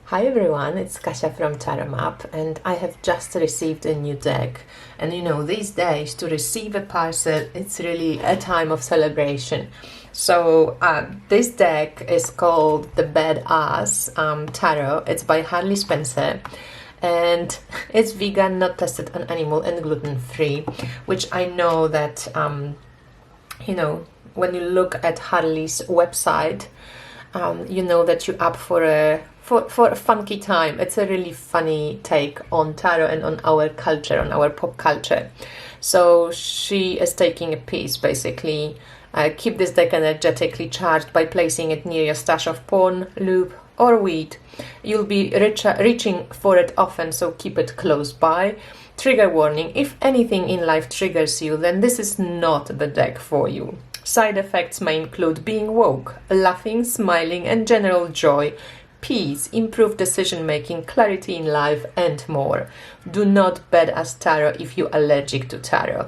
Hi everyone, it's Kasia from Tarot Map, and I have just received a new deck. And these days to receive a parcel, it's really a time of celebration. So this deck is called the Badass Tarot. It's by Harley Spencer, and it's vegan, not tested on animal, and gluten-free, which I know that when you look at Harley's website, you know that you're up for a funky time. It's a really funny take on tarot and on our culture, on our pop culture. So she is taking a piece, basically. Keep this deck energetically charged by placing it near your stash of porn, lube, or weed. You'll be reaching for it often, so keep it close by. Trigger warning: if anything in life triggers you, then this is not the deck for you. Side effects may include being woke, laughing, smiling, and general joy, peace, improved decision-making, clarity in life, and more. Do not badass tarot if you're allergic to tarot.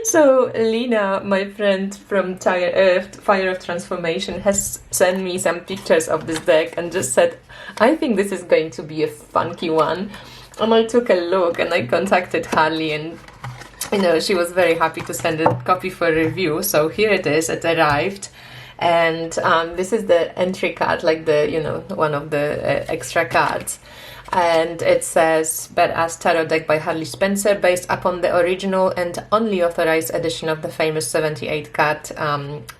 So Lina, my friend from Fire of Transformation, has sent me some pictures of this deck and just said, I think this is going to be a funky one. And I took a look and I contacted Harley, and she was very happy to send a copy for review. So here it is, it arrived. And this is the entry card, like one of the extra cards. And it says, Badass Tarot Deck by Harley Spencer, based upon the original and only authorized edition of the famous 78 card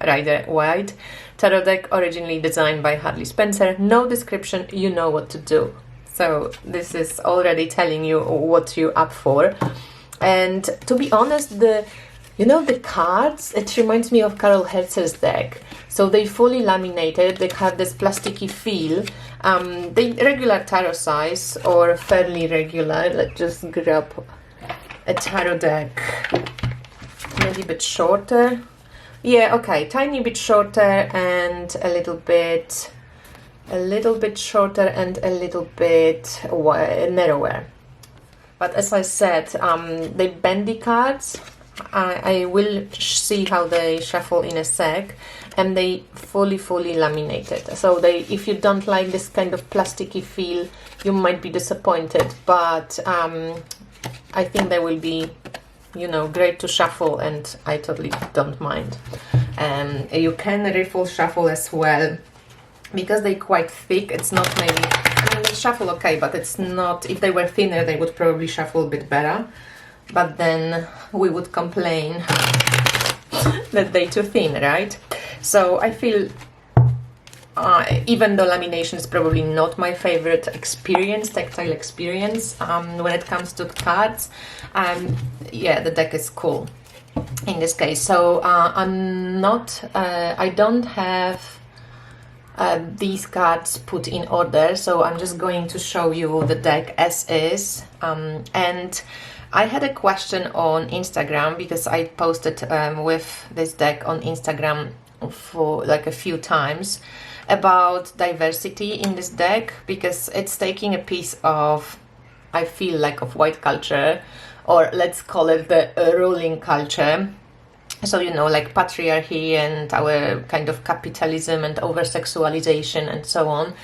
Rider-Waite Tarot Deck, originally designed by Harley Spencer. No description, you know what to do. So this is already telling you what you're up for. And to be honest, the cards, it reminds me of Carol Hertzer's deck. So they fully laminated, they have this plasticky feel. They regular tarot size or fairly regular. Let's just grab a tarot deck. Maybe a bit shorter. Yeah, okay, tiny bit shorter and a little bit shorter and a little bit narrower. But as I said, they bendy cards. I will see how they shuffle in a sec, and they fully laminated. So if you don't like this kind of plasticky feel, you might be disappointed. But I think they will be, great to shuffle, and I totally don't mind. You can riffle shuffle as well, because they're quite thick. It's not maybe, they shuffle okay, but it's not. If they were thinner, they would probably shuffle a bit better. But then we would complain that they're too thin, right? So I feel, even though lamination is probably not my favorite tactile experience, when it comes to cards, the deck is cool in this case. So I don't have these cards put in order, so I'm just going to show you the deck as is. And I had a question on Instagram, because I posted with this deck on Instagram for like a few times about diversity in this deck, because it's taking a piece of, I feel like, of white culture, or let's call it the ruling culture. So, like patriarchy and our kind of capitalism and over-sexualization and so on.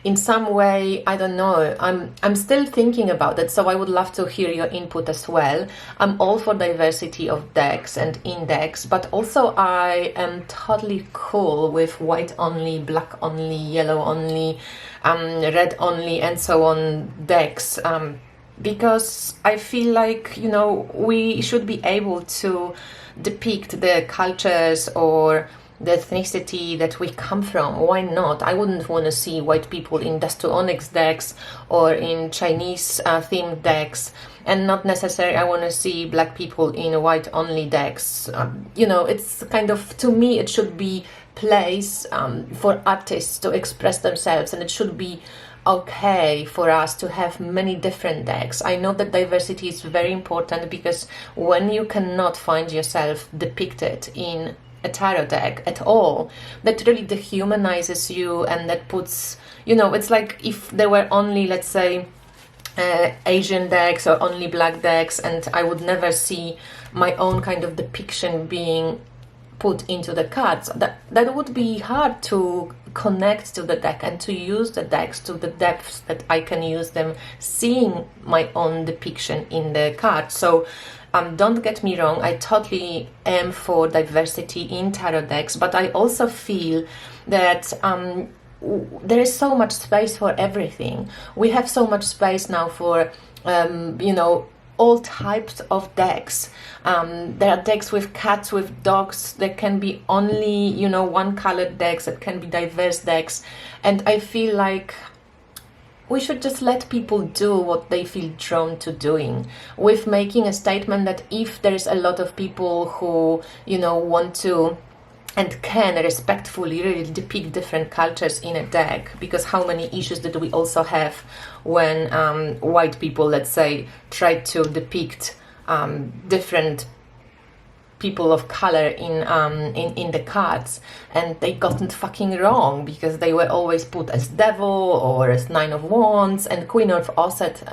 In some way, I don't know, I'm still thinking about it, so I would love to hear your input as well. I'm all for diversity of decks and index, but also I am totally cool with white only, black only, yellow only, red only, and so on decks. Because I feel like, we should be able to depict the cultures or the ethnicity that we come from. Why not? I wouldn't want to see white people in Dust to Onyx decks or in Chinese themed decks, and not necessarily I want to see black people in white only decks. It's kind of, to me, it should be place for artists to express themselves, and it should be okay for us to have many different decks. I know that diversity is very important, because when you cannot find yourself depicted in a tarot deck at all, that really dehumanizes you, and that puts, it's like if there were only, let's say, Asian decks or only black decks, and I would never see my own kind of depiction being put into the cards, that would be hard to connect to the deck and to use the decks to the depths that I can use them, seeing my own depiction in the cards. So don't get me wrong, I totally am for diversity in tarot decks, but I also feel that there is so much space for everything. We have so much space now for all types of decks. There are decks with cats, with dogs. There can be only, one colored decks. That can be diverse decks. And I feel like we should just let people do what they feel drawn to doing, with making a statement that if there's a lot of people who, want to and can respectfully really depict different cultures in a deck, because how many issues did we also have when white people, let's say, tried to depict different people of color in the cards, and they got it fucking wrong, because they were always put as devil or as Nine of Wands. And Queen of Osset,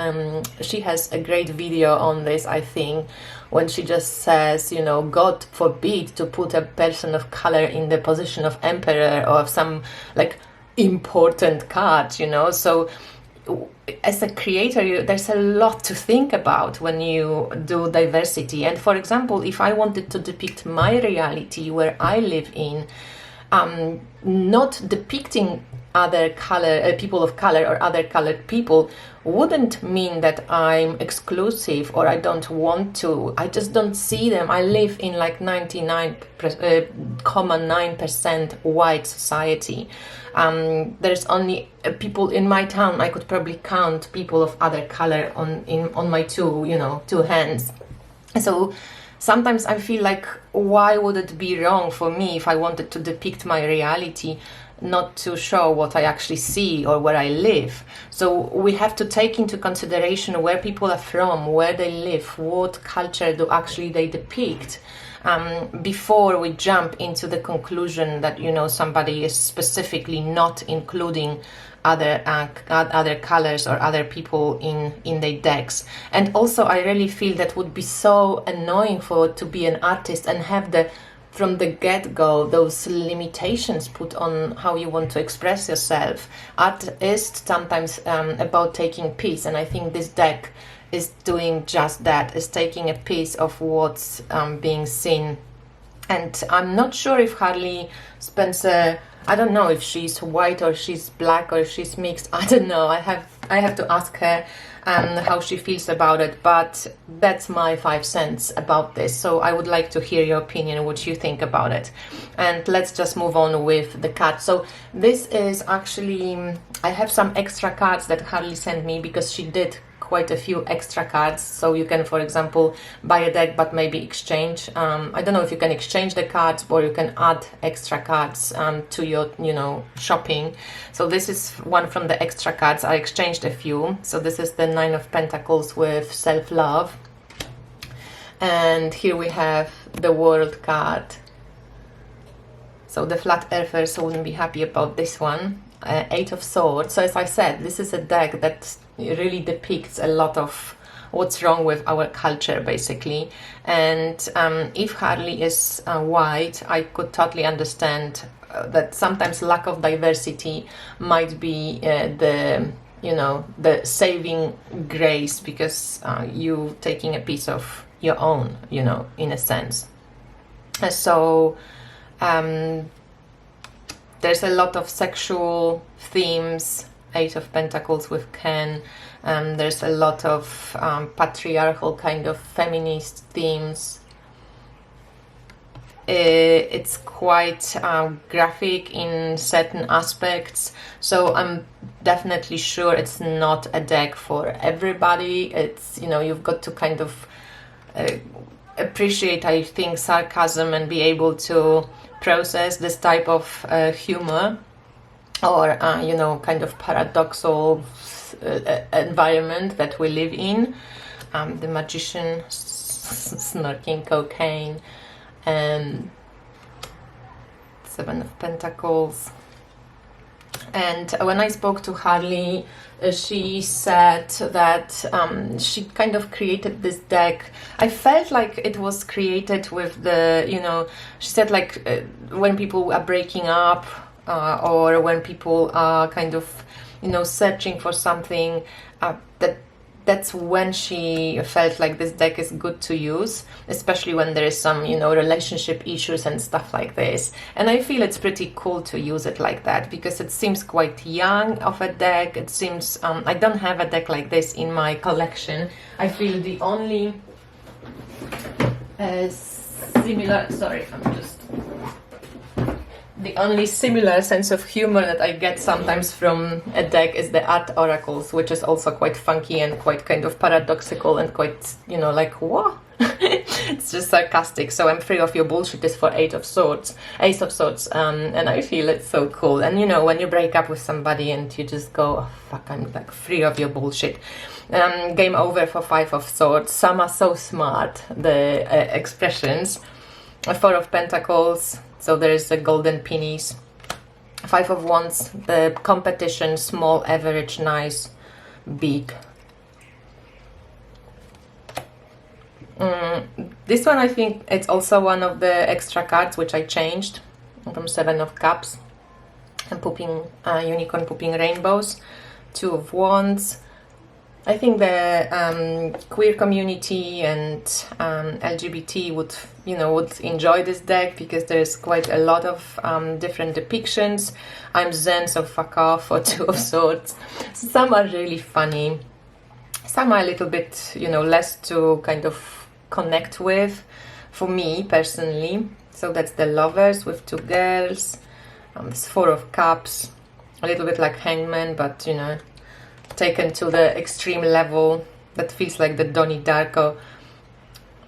she has a great video on this, I think, when she just says, God forbid to put a person of color in the position of emperor or of some like important card, so as a creator, there's a lot to think about when you do diversity. And for example, if I wanted to depict my reality where I live in, not depicting other people of color or other colored people wouldn't mean that I'm exclusive or I don't want to. I just don't see them. I live in like 99.9% white society. There's only people in my town. I could probably count people of other color on my two hands. So sometimes I feel like, why would it be wrong for me if I wanted to depict my reality, not to show what I actually see or where I live? So we have to take into consideration where people are from, where they live, what culture do actually they depict, before we jump into the conclusion that somebody is specifically not including other colors or other people in their decks. And also I really feel that would be so annoying to be an artist and have from the get-go those limitations put on how you want to express yourself. Art is sometimes about taking piece, and I think this deck is doing just that, is taking a piece of what's being seen. And I'm not sure if Harley Spencer, I don't know if she's white or she's black or she's mixed. I don't know. I have to ask her how she feels about it, but that's my 5 cents about this. So I would like to hear your opinion, what you think about it. And let's just move on with the cards. So this is actually, I have some extra cards that Harley sent me because she did quite a few extra cards. So you can, for example, buy a deck but maybe exchange. I don't know if you can exchange the cards or you can add extra cards to your shopping. So this is one from the extra cards. I exchanged a few. So this is the Nine of Pentacles with self-love, and here we have the World card. So the flat earthers wouldn't be happy about this one. Eight of Swords. So as I said, this is a deck that really depicts a lot of what's wrong with our culture, basically. And if Harley is white, I could totally understand that sometimes lack of diversity might be the saving grace, because you taking a piece of your own, in a sense. So there's a lot of sexual themes. Eight of Pentacles with Ken. There's a lot of patriarchal kind of feminist themes. It's quite graphic in certain aspects. So I'm definitely sure it's not a deck for everybody. It's, you've got to kind of appreciate, I think, sarcasm and be able to process this type of humor, or kind of paradoxal environment that we live in. The Magician snorting cocaine, and Seven of Pentacles, And when I spoke to Harley, she said that she kind of created this deck. I felt like it was created with the, she said like when people are breaking up or when people are kind of, searching for something, that's when she felt like this deck is good to use, especially when there is some, relationship issues and stuff like this. And I feel it's pretty cool to use it like that because it seems quite young of a deck. It seems, I don't have a deck like this in my collection. I feel the only similar, sorry, the only similar sense of humor that I get sometimes from a deck is the art oracles, which is also quite funky and quite kind of paradoxical and quite, like, what? It's just sarcastic. So I'm free of your bullshit is for Ace of Swords, and I feel it's so cool. And when you break up with somebody and you just go, oh, fuck, I'm like free of your bullshit. Game over for 5 of Swords. Some are so smart, the expressions. 4 of Pentacles. So there is a golden pennies. 5 of Wands, the competition, small, average, nice, big. This one, I think it's also one of the extra cards which I changed from 7 of Cups. And pooping, unicorn pooping rainbows. 2 of Wands. I think the queer community and LGBT would enjoy this deck because there's quite a lot of different depictions. I'm Zen, so fuck off, for 2 of Swords. Some are really funny. Some are a little bit, less to kind of connect with, for me personally. So that's the Lovers with 2 girls. This 4 of Cups, a little bit like Hangman, but taken to the extreme level. That feels like the Donnie Darko.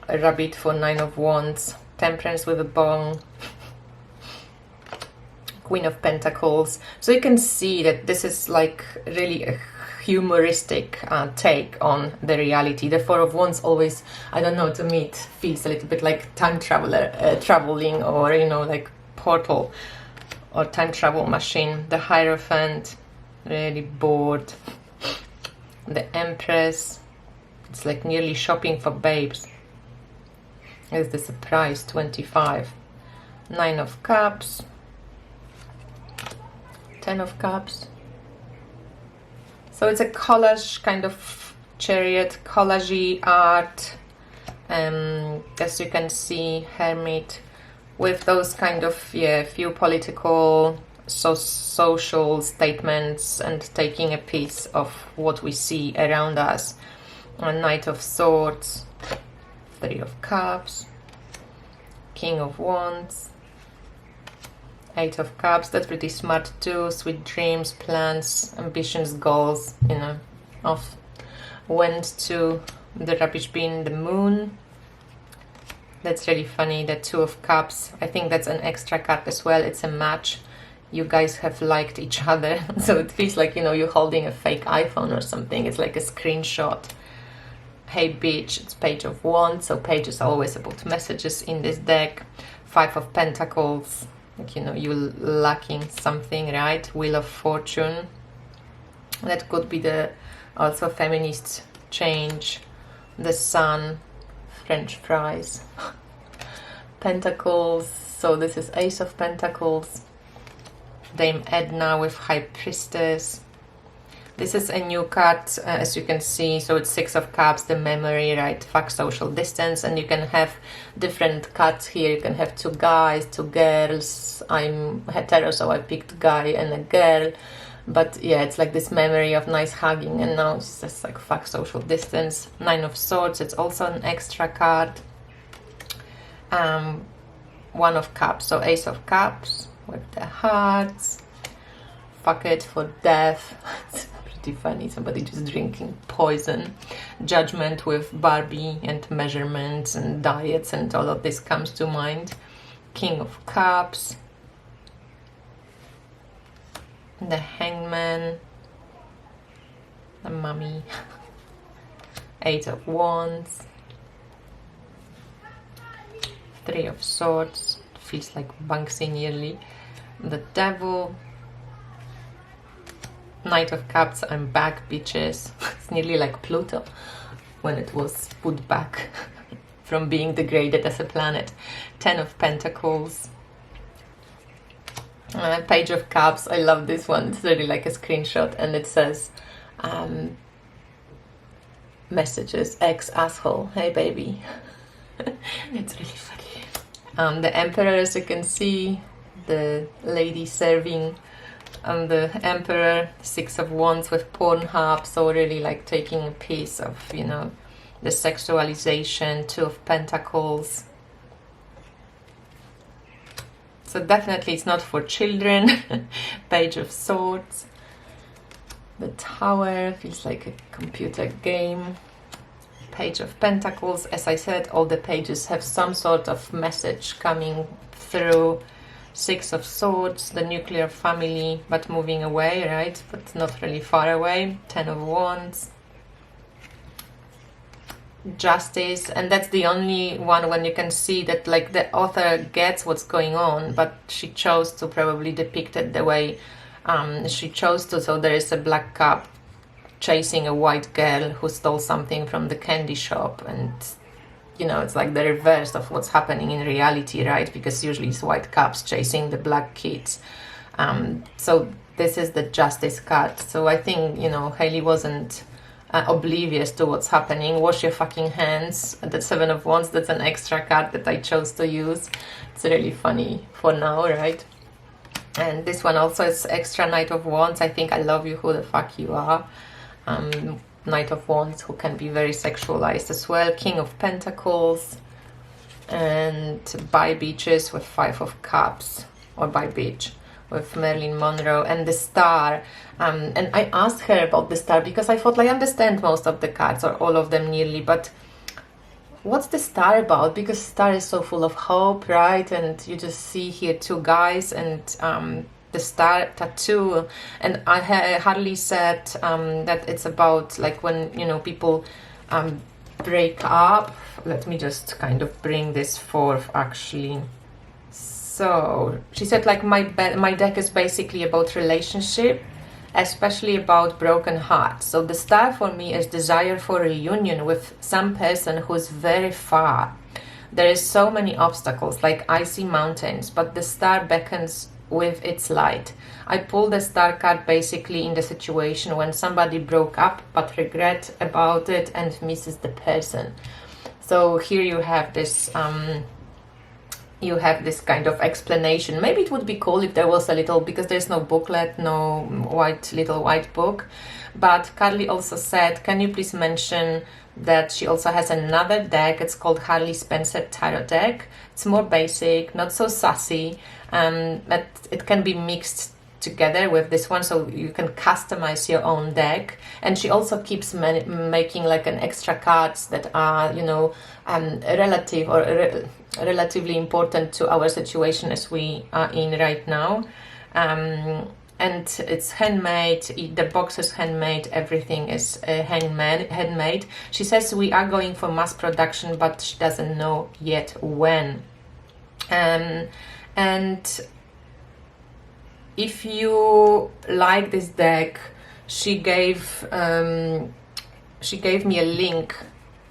A rabbit for 9 of Wands. Temperance with a bong. Queen of Pentacles. So you can see that this is like really a humoristic take on the reality. The 4 of Wands always, I don't know, to me it feels a little bit like time traveling, or like Portal or time travel machine. The Hierophant, really bored. The Empress, it's like nearly shopping for babes. Is the Surprise, 25. 9 of Cups. 10 of Cups. So it's a collage kind of chariot, collage art. As you can see, Hermit, with those kind of, few political, social statements and taking a piece of what we see around us. A Knight of Swords, 3 of Cups, King of Wands, 8 of Cups. That's pretty smart too. Sweet dreams, plans, ambitions, goals, off went to the rubbish bin. The Moon, that's really funny. The 2 of Cups, I think that's an extra card as well. It's a match. You guys have liked each other, so it feels like you're holding a fake iPhone or something. It's like a screenshot. Hey bitch, it's Page of Wands, so Page is always about messages in this deck. 5 of Pentacles, like you're lacking something, right? Wheel of Fortune, that could be the also feminist change. The Sun, French fries. Pentacles, so this is Ace of Pentacles. Dame Edna with High Priestess. This is a new card, as you can see. So it's 6 of Cups, the memory, right? Fuck social distance. And you can have different cards here. You can have 2 guys, 2 girls. I'm hetero, so I picked guy and a girl. But yeah, it's like this memory of nice hugging. And now it's just like fuck social distance. 9 of Swords, it's also an extra card. 1 of Cups, so Ace of Cups with the hearts. Fuck it for death. It's pretty funny, somebody just drinking poison. Judgment with Barbie and measurements and diets and all of this comes to mind. King of Cups. The Hangman. The Mummy. 8 of Wands. 3 of Swords. Feels like Banksy nearly. The Devil. Knight of Cups, I'm back, bitches. It's nearly like Pluto when it was put back from being degraded as a planet. 10 of Pentacles. Page of Cups, I love this one. It's really like a screenshot, and it says messages, ex-asshole, hey baby. It's really funny. The Emperor, as you can see, the lady serving the Emperor, 6 of Wands with Pornhub, so really like taking a piece of, you know, the sexualization. 2 of Pentacles. So definitely it's not for children. Page of Swords. The Tower feels like a computer game. Page of Pentacles. As I said, all the pages have some sort of message coming through. 6 of Swords, the nuclear family, but moving away, right? But not really far away. 10 of Wands. Justice, and that's the only one when you can see that like the author gets what's going on, but she chose to probably depict it the way she chose to. So there is a black cop chasing a white girl who stole something from the candy shop, and you know, it's like the reverse of what's happening in reality, right? Because usually it's white cops chasing the black kids. So this is the Justice card. So I think, you know, Hailey wasn't oblivious to what's happening. Wash your fucking hands. The 7 of Wands, that's an extra card that I chose to use. It's really funny for now, right? And this one also is extra Knight of Wands. I think I love you, who the fuck you are. Knight of Wands, who can be very sexualized as well. King of Pentacles. And By Beaches with 5 of Cups, or By Beach with Marilyn Monroe. And the Star, and I asked her about the Star because I thought, like, I understand most of the cards, or all of them nearly, but what's the Star about? Because Star is so full of hope, right? And you just see here 2 guys and the Star tattoo. And Harley said that it's about like when, you know, people break up. Let me just kind of bring this forth actually. So she said like my deck is basically about relationship, especially about broken hearts. So the Star for me is desire for reunion with some person who's very far. There is so many obstacles like icy mountains, but the Star beckons with its light. I pulled the Star card basically in the situation when somebody broke up but regret about it and misses the person. So here you have this kind of explanation. Maybe it would be cool if there was a little, because there's no booklet, no little white book. But Carly also said, can you please mention that she also has another deck. It's called Harley Spencer Tarot deck. It's more basic, not so sassy, but it can be mixed together with this one, so you can customize your own deck. And she also keeps making like an extra cards that are, you know, relative or relatively important to our situation as we are in right now. And it's handmade, the box is handmade, everything is handmade. She says we are going for mass production, but she doesn't know yet when. And if you like this deck, she gave me a link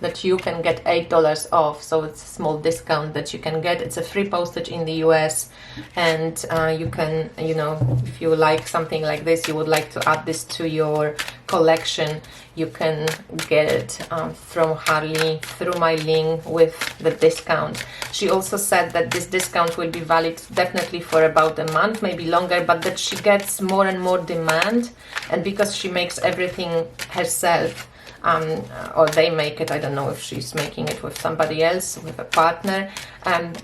that you can get $8 off, so it's a small discount that you can get. It's a free postage in the US, and you can, you know, if you like something like this, you would like to add this to your collection, you can get it from Harley through my link with the discount. She also said that this discount will be valid definitely for about a month, maybe longer, but that she gets more and more demand, and because she makes everything herself, or they make it, I don't know if she's making it with somebody else, with a partner, and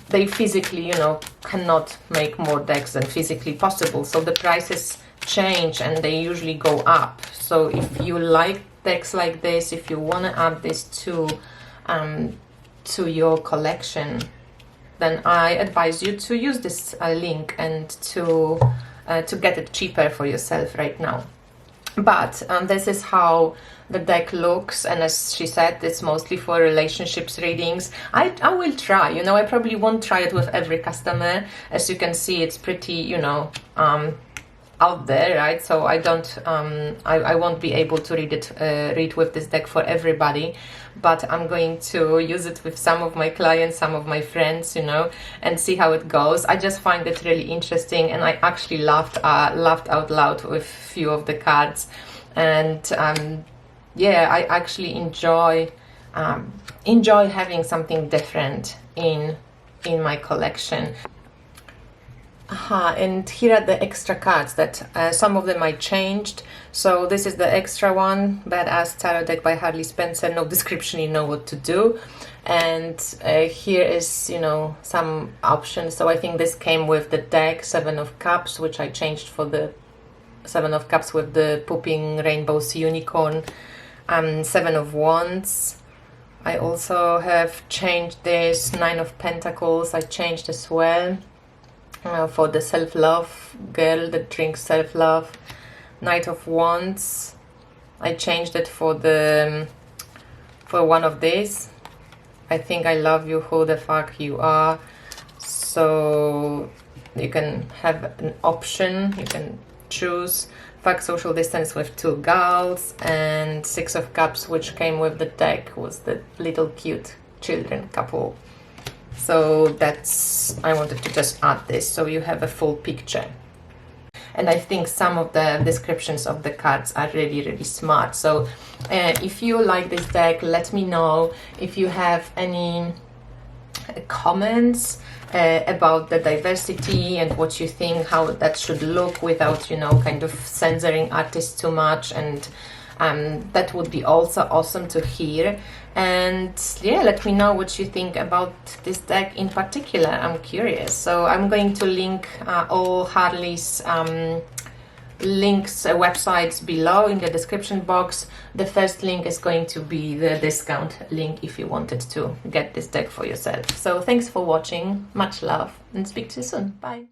they physically, you know, cannot make more decks than physically possible, so the prices change and they usually go up. So if you like decks like this, if you want to add this to your collection, then I advise you to use this link and to get it cheaper for yourself right now. But this is how the deck looks, and as she said, it's mostly for relationships readings. I will try, you know, I probably won't try it with every customer. As you can see, it's pretty, you know, out there, right? So I don't, I won't be able to read with this deck for everybody, but I'm going to use it with some of my clients, some of my friends, you know, and see how it goes. I just find it really interesting, and I actually laughed out loud with a few of the cards, and yeah, I actually enjoy having something different in my collection. And here are the extra cards that some of them I changed. So this is the extra one, Badass Tarot Deck by Harley Spencer. No description, you know what to do. And here is, you know, some options. So I think this came with the deck, 7 of Cups, which I changed for the 7 of Cups with the pooping rainbows unicorn. 7 of Wands. I also have changed this 9 of Pentacles. I changed as well. For the self-love girl that drinks self-love. Knight of Wands. I changed it for one of these. I think I love you, who the fuck you are. So you can have an option, you can choose. Fuck social distance with 2 girls, and 6 of Cups, which came with the deck, was the little cute children couple. So that's, I wanted to just add this so you have a full picture. And I think some of the descriptions of the cards are really, really smart. So if you like this deck, let me know. If you have any comments about the diversity and what you think, how that should look without, you know, kind of censoring artists too much, and that would be also awesome to hear. And yeah, let me know what you think about this deck in particular. I'm curious. So I'm going to link all Harley's links, websites below in the description box. The first link is going to be the discount link if you wanted to get this deck for yourself. So thanks for watching, much love, and speak to you soon. Bye.